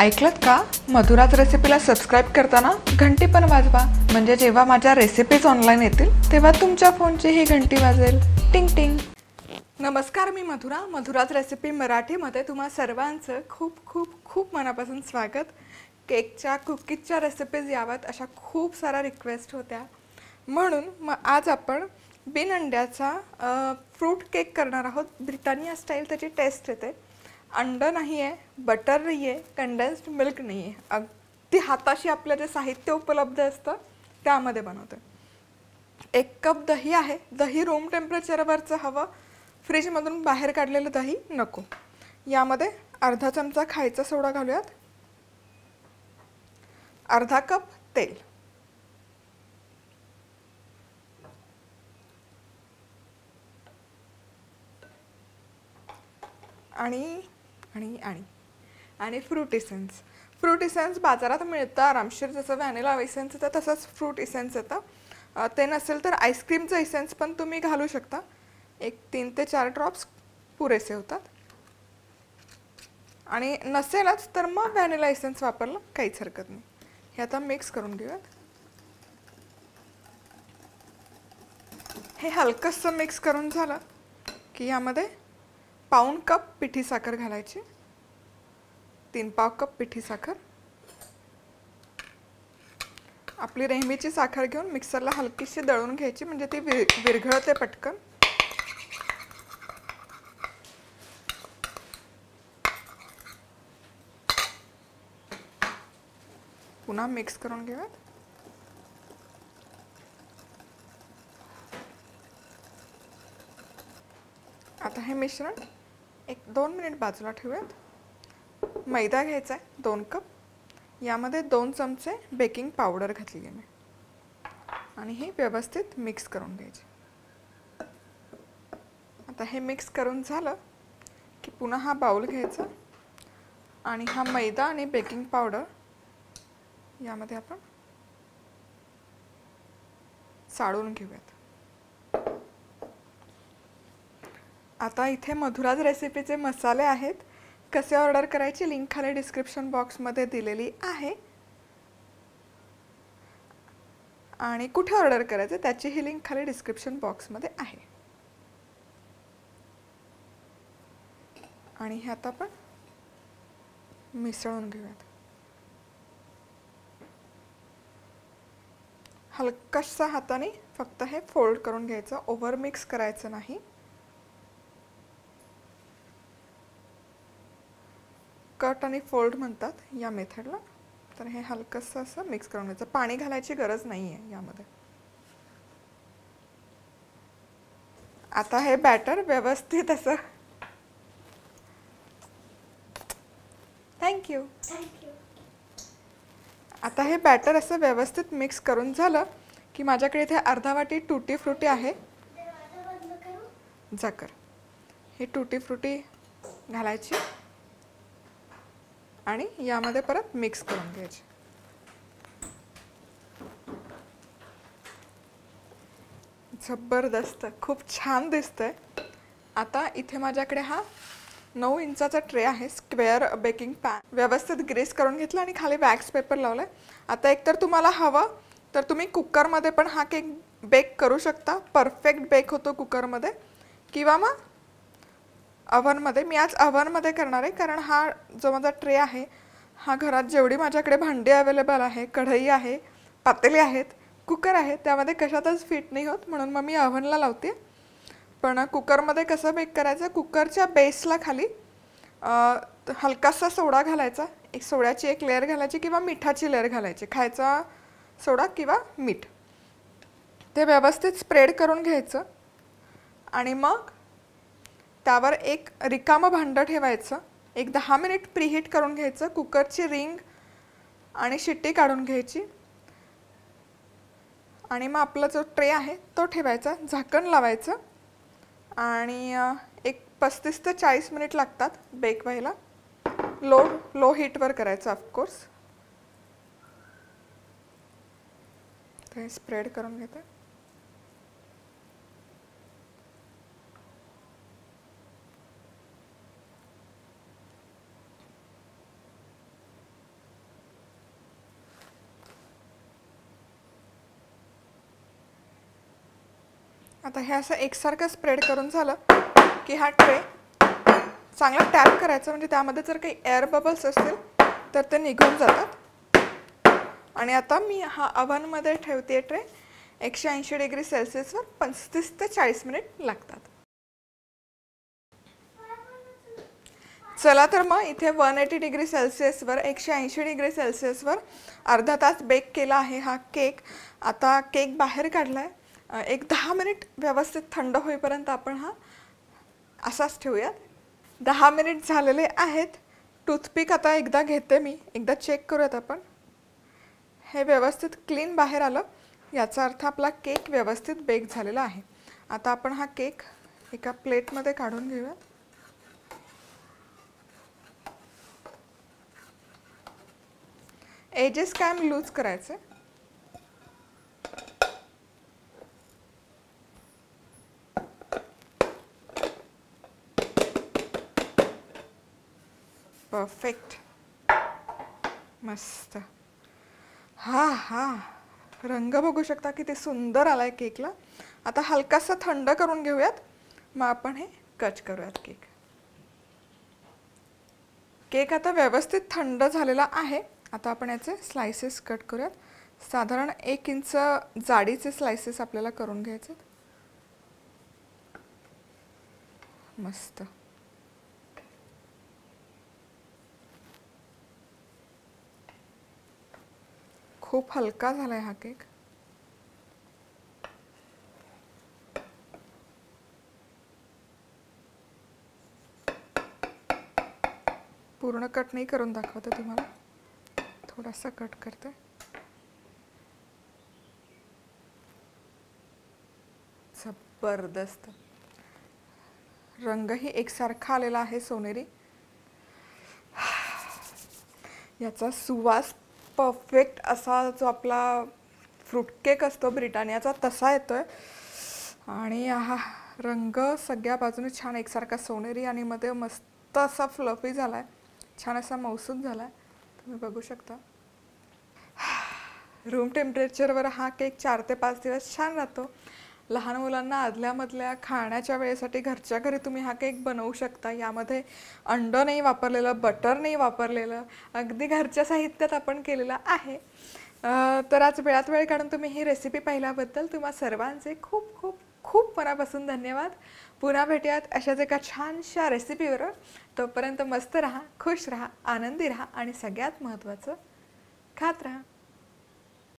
ऐकलत का? मधुराज रेसिपीला सबस्क्राईब करताना घंटी पण वाजवा, म्हणजे जेव्हा माझ्या रेसिपीज ऑनलाईन येतील तेव्हा तुमच्या फोनची ही घंटी वाजेल. टिंग टिंग. नमस्कार, मी मधुराज रेसिपी मराठीमध्ये तुम्हा सर्वांचं खूप खूप खूप मनापासून स्वागत. केकच्या कुकीजच्या रेसिपीज याव्यात अशा खूप साऱ्या रिक्वेस्ट होत्या, म्हणून मग आज आपण बिन अंड्याचा फ्रूट केक करणार आहोत. ब्रिटानिया स्टाईल त्याची टेस्ट येते. अंड नाही आहे, बटर नाही आहे, कंडेन्स्ड मिल्क नाही आहे, अगदी हाताशी आपलं जे साहित्य उपलब्ध असतं त्यामध्ये बनवते. 1 कप दही आहे. दही रूम टेम्परेचरवरचं हवं, फ्रीजमधून बाहेर काढलेलं दही नको. यामध्ये अर्धा चमचा खायचा सोडा घालूयात, अर्धा कप तेल, आणि फ्रूट इसेन्स. फ्रूट इसेन्स बाजारात मिळतं आरामशीर, जसं व्हॅनिला इसेन्स येतं तसंच फ्रूट इसेन्स येतं. ते नसेल तर आईस्क्रीमचं इसेन्स पण तुम्ही घालू शकता. 3 ते 4 ड्रॉप्स पुरेसे होतात. आणि नसेलच तर मग व्हॅनिला इसेन्स वापरलं काहीच हरकत नाही. हे आता मिक्स करून घेऊयात. हे हलकंसं मिक्स करून झालं की यामध्ये पाऊण कप पिठी साखर घालायची. 3/4 कप पिठी साखर. आपली नेहमीची साखर घेऊन मिक्सरला हलकीशी दळून घ्यायची, म्हणजे ती विरघळते पटकन. पुन्हा मिक्स करून घेऊयात. आता हे मिश्रण 1-2 मिनिट बाजूला ठेवूयात. मैदा घ्यायचा आहे 2 कप. यामध्ये 2 चमचे बेकिंग पावडर घातली आहे मी, आणि हे व्यवस्थित मिक्स करून घ्यायचे. आता हे मिक्स करून झालं की पुन्हा हा बाउल घ्यायचा आणि हा मैदा आणि बेकिंग पावडर यामध्ये आपण साडून घेऊयात. आता इथे मधुराज रेसिपीचे मसाले आहेत. कसे ऑर्डर करायची लिंक खाली डिस्क्रिप्शन बॉक्समध्ये दिलेली आहे, आणि कुठे ऑर्डर करायचे त्याची ही लिंक खाली डिस्क्रिप्शन बॉक्समध्ये आहे. आणि हे आता आपण मिसळून घेऊयात. हलकाशा हाताने फक्त हे फोल्ड करून घ्यायचं, ओव्हर मिक्स करायचं नाही. कट आणि फोल्ड म्हणतात या मेथडला. तर हे हलकंसं असं मिक्स करून घ्यायचं. पाणी घालायची गरज नाही आहे यामध्ये. आता हे बॅटर व्यवस्थित असं थँक्यू. आता हे बॅटर असं व्यवस्थित मिक्स करून झालं की माझ्याकडे इथे अर्धा वाटी टूटी फ्रुटी आहे. झाकर. ही टूटी फ्रुटी घालायची आणि यामध्ये परत मिक्स करून घ्यायची. जबरदस्त, खूप छान दिसतंय. आता इथे माझ्याकडे हा 9 इंचाचा ट्रे आहे. स्क्वेअर बेकिंग पॅन व्यवस्थित ग्रीस करून घेतला आणि खाली वॅक्स पेपर लावलाय. आता एकतर तुम्हाला हवं तर तुम्ही कुकरमध्ये पण हा केक बेक करू शकता. परफेक्ट बेक होतो कुकरमध्ये, किंवा मग अव्हनमध्ये. मी आज अव्हनमध्ये करणार आहे, कारण हा जो माझा ट्रे आहे हा घरात जेवढी माझ्याकडे भांडी अवेलेबल आहे, कढई आहे, पातेली आहेत, कुकर आहे, त्यामध्ये कशातच फिट नाही होत, म्हणून मग मी अव्हनला लावते. पण कुकरमध्ये कसं बेक करायचं, कुकरच्या बेसला खाली हलकासा सोडा घालायचा. सोड्याची एक लेअर घालायची किंवा मिठाची लेअर घालायची, खायचा सोडा किंवा मीठ. ते व्यवस्थित स्प्रेड करून घ्यायचं आणि मग त्यावर एक रिकामं भांडं ठेवायचं. 10 मिनिट प्रीहीट करून घ्यायचं. कुकरची रिंग आणि शिट्टी काढून घ्यायची, आणि मग आपला जो ट्रे आहे तो ठेवायचा, झाकण लावायचं, आणि एक 35 ते 40 मिनिट लागतात बेक व्हायला. लो हीटवर करायचं ऑफकोर्स. ते स्प्रेड करून घेते. आता हे असं एकसारखं स्प्रेड करून झालं की हा ट्रे चांगला टॅप करायचा, म्हणजे त्यामध्ये जर काही एअर बबल्स असतील तर ते निघून जातात. आणि आता मी हा अव्हनमध्ये ठेवते ट्रे. 180 डिग्री सेल्सिअसवर 35 ते 40 मिनिट लागतात. चला तर मग इथे 180 डिग्री सेल्सिअसवर 180 डिग्री सेल्सिअसवर अर्धा तास बेक केला आहे हा केक. आता केक बाहेर काढलाय. एक 10 मिनिट व्यवस्थित थंड होईपर्यंत आपण हा असाच ठेवूयात. 10 मिनिट झालेले आहेत. टूथपिक आता एकदा घेते मी, एकदा चेक करूयात आपण. हे व्यवस्थित क्लीन बाहेर आलं, याचा अर्थ आपला केक व्यवस्थित बेक झालेला आहे. आता आपण हा केक एका प्लेटमध्ये काढून घेऊया. एजेस कायम लूज करायचे. परफेक्ट, मस्त. हा हा, रंग बघू शकता किती सुंदर आलाय केकला. आता हलकासा थंड करून घेऊयात, मग आपण हे कट करूयात केक. केक आता व्यवस्थित थंड झालेला आहे. आता आपण याचे स्लाइसेस कट करूयात. साधारण 1 इंच जाडीचे स्लाइसेस आपल्याला करून घ्यायचे. मस्त. खूप हलका झालाय हा केक. पूर्ण कट नाही करून दाखवते तुम्हाला, थोडासा कट करते. जबरदस्त. रंगही एकसारखा आलेला आहे सोनेरी. याचा सुवास परफेक्ट असा जो आपला फ्रूट केक असतो ब्रिटानियाचा तसा येतोय. आणि हा रंग सगळ्या बाजूने छान एकसारखा सोनेरी आणि मध्ये मस्त असा फ्लफी झालाय, छान असा मौसूद झालाय, तुम्ही बघू शकता. रूम टेम्परेचरवर हा केक 4 ते 5 दिवस छान राहतो. लहान मुलांना आदल्यामधल्या खाण्याच्या वेळेसाठी घरच्या घरी तुम्ही हा केक बनवू शकता. यामध्ये अंड नाही वापरलेलं, बटर नाही वापरलेलं, अगदी घरच्या साहित्यात आपण केलेलं आहे. तर आज वेळात वेळ काढून तुम्ही ही रेसिपी पाहिल्याबद्दल तुम्हा सर्वांचे खूप खूप खूप मनापासून धन्यवाद. पुन्हा भेटूयात अशाच एका छानशा रेसिपीवर. तोपर्यंत मस्त राहा, खुश राहा, आनंदी राहा आणि सगळ्यात महत्त्वाचं खात राहा.